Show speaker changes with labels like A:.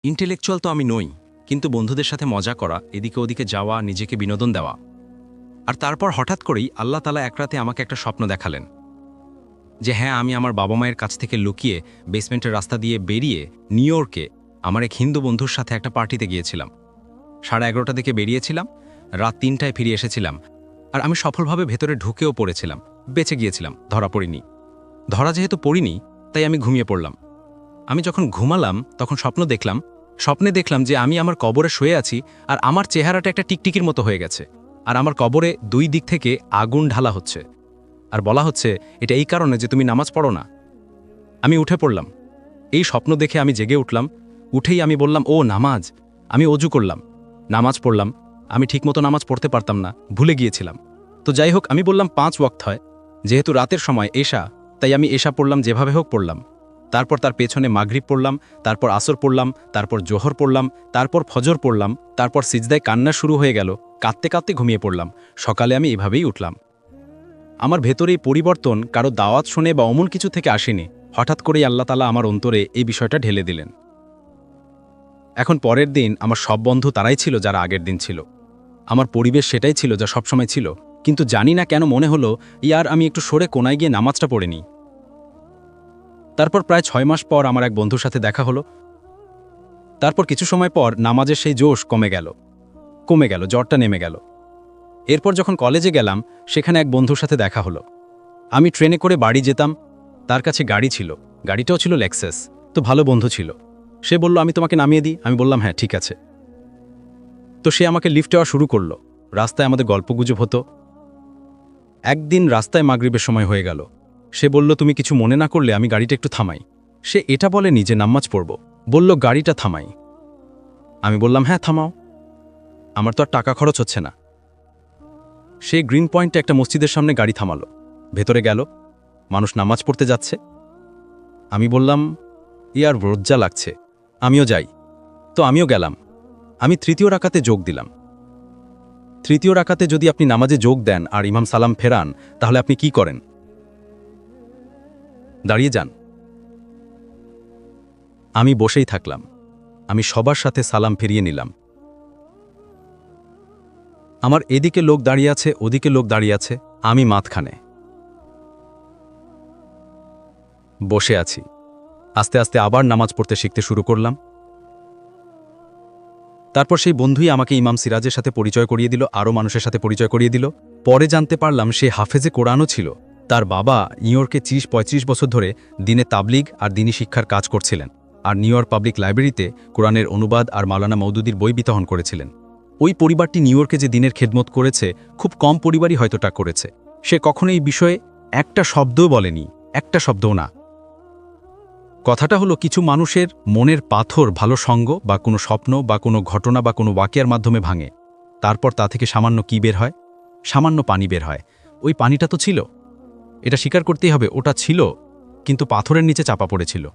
A: Intellectual তো আমি নই, কিন্তু বন্ধুদের সাথে মজা করা, এদিকে ওদিকে যাওয়া, নিজেকে বিনোদন দেওয়া। আর তারপর হঠাৎ করেই আল্লাহ তাআলা এক রাতে আমাকে একটা স্বপ্ন দেখালেন যে হ্যাঁ, আমি আমার বাবা মায়ের কাছ থেকে লুকিয়ে বেসমেন্টের রাস্তা দিয়ে বেরিয়ে নিউ ইয়র্কে আমার এক হিন্দু বন্ধুর সাথে একটা পার্টিতে গিয়েছিলাম। 11:30টার দিকে বেরিয়েছিলাম, রাত 3টায় ফিরে এসেছিলাম। আর আমি সফলভাবে ভেতরে ঢুকেও পড়েছিলাম, বেঁচে গিয়েছিলাম, ধরা পড়িনি। ধরা যেহেতু পড়িনি, তাই আমি ঘুমিয়ে পড়লাম। আমি যখন ঘুমালাম তখন স্বপ্নে দেখলাম যে আমি আমার কবরে শুয়ে আছি, আর আমার চেহারাটা একটা টিকটিকির মতো হয়ে গেছে, আর আমার কবরে 2 দিক থেকে আগুন ঢালা হচ্ছে, আর বলা হচ্ছে এটা এই কারণে যে তুমি নামাজ পড়ো না। আমি উঠে পড়লাম। এই স্বপ্ন দেখে আমি জেগে উঠলাম। উঠেই আমি বললাম, ও নামাজ। আমি অজু করলাম, নামাজ পড়লাম। আমি ঠিকমতো নামাজ পড়তে পারতাম না, ভুলে গিয়েছিলাম। তো যাই হোক, আমি বললাম 5 ওয়াক্ত হয়, যেহেতু রাতের সময় এশা, তাই আমি এশা পড়লাম, যেভাবে হোক পড়লাম। তারপর তার পেছনে মাগরিব পড়লাম, তারপর আসর পড়লাম, তারপর জোহর পড়লাম, তারপর ফজর পড়লাম, তারপর সিজদায় কান্না শুরু হয়ে গেল। কাঁদতে কাঁদতে ঘুমিয়ে পড়লাম। সকালে আমি এভাবেই উঠলাম। আমার ভেতরে এই পরিবর্তন কারো দাওয়াত শুনে বা অমন কিছু থেকে আসেনি। হঠাৎ করেই আল্লাহ তাআলা আমার অন্তরে এই বিষয়টা ঢেলে দিলেন। এখন পরের দিন আমার সব বন্ধু তারাই ছিল যারা আগের দিন ছিল। আমার পরিবেশ সেটাই ছিল যা সবসময় ছিল, কিন্তু জানি না কেন মনে হলো ইয়ার আমি একটু সরে কোনায় গিয়ে নামাজটা পড়ে নিই। তারপর প্রায় 6 মাস পর আমার এক বন্ধুর সাথে দেখা হলো। তারপর কিছু সময় পর নামাজের সেই জোশ কমে গেল, জ্বরটা নেমে গেল। এরপর যখন কলেজে গেলাম, সেখানে এক বন্ধুর সাথে দেখা হলো। আমি ট্রেনে করে বাড়ি যেতাম, তার কাছে গাড়ি ছিল, গাড়িটাও ছিল লেক্সাস। তো ভালো বন্ধু ছিল। সে বলল, আমি তোমাকে নামিয়ে দিই। আমি বললাম, হ্যাঁ ঠিক আছে। তো সে আমাকে লিফট দেওয়া শুরু করলো। রাস্তায় আমাদের গল্পগুজব হতো। একদিন রাস্তায় মাগরিবের সময় হয়ে গেল। সে বলল, তুমি কিছু মনে না করলে আমি গাড়িটা একটু থামাই। সে এটা বলেনি যে নামাজ পড়ব, বলল গাড়িটা থামাই। আমি বললাম, হ্যাঁ থামাও, আমার তো আর টাকা খরচ হচ্ছে না। সে গ্রিন পয়েন্টে একটা মসজিদের সামনে গাড়ি থামালো, ভেতরে গেল। মানুষ নামাজ পড়তে যাচ্ছে। আমি বললাম, ইয়ার লজ্জা লাগছে, আমিও যাই। তো আমিও গেলাম। আমি 3য় রাকাতে যোগ দিলাম। 3য় রাকাতে যদি আপনি নামাজে যোগ দেন আর ইমাম সালাম ফেরান, তাহলে আপনি কি করেন? দাঁড়িয়ে যান। আমি বসেই থাকলাম। আমি সবার সাথে সালাম ফিরিয়ে নিলাম। আমার এদিকে লোক দাঁড়িয়ে আছে, ওদিকে লোক দাঁড়িয়ে আছে, আমি মাঝখানে বসে আছি। আস্তে আস্তে আবার নামাজ পড়তে শিখতে শুরু করলাম। তারপর সেই বন্ধুই আমাকে ইমাম সিরাজের সাথে পরিচয় করিয়ে দিল, আরও মানুষের সাথে পরিচয় করিয়ে দিল। পরে জানতে পারলাম সে হাফেজে কোরআনও ছিল। তার বাবা নিউ ইয়র্কে 30-35 বছর ধরে দিনে তাবলিগ আর দিনী শিক্ষার কাজ করছিলেন, আর নিউ ইয়র্ক পাবলিক লাইব্রেরিতে কোরআনের অনুবাদ আর মাওলানা মওদুদির বই বিতরণ করেছিলেন। ওই পরিবারটি নিউ ইয়র্কে যে দিনের খেদমত করেছে, খুব কম পরিবারই হয়তো তা করেছে। সে কখনো এই বিষয়ে একটা শব্দও বলেনি, একটা শব্দও না। কথাটা হলো, কিছু মানুষের মনের পাথর ভালো সঙ্গ বা কোনো স্বপ্ন বা কোনো ঘটনা বা কোনো ওয়াকিয়ার মাধ্যমে ভাঙে। তারপর তা থেকে সামান্য কি বের হয়? সামান্য পানি বের হয়। ওই পানিটা তো ছিল, এটা স্বীকার করতেই হবে, ওটা ছিল, কিন্তু পাথরের নিচে চাপা পড়েছিল।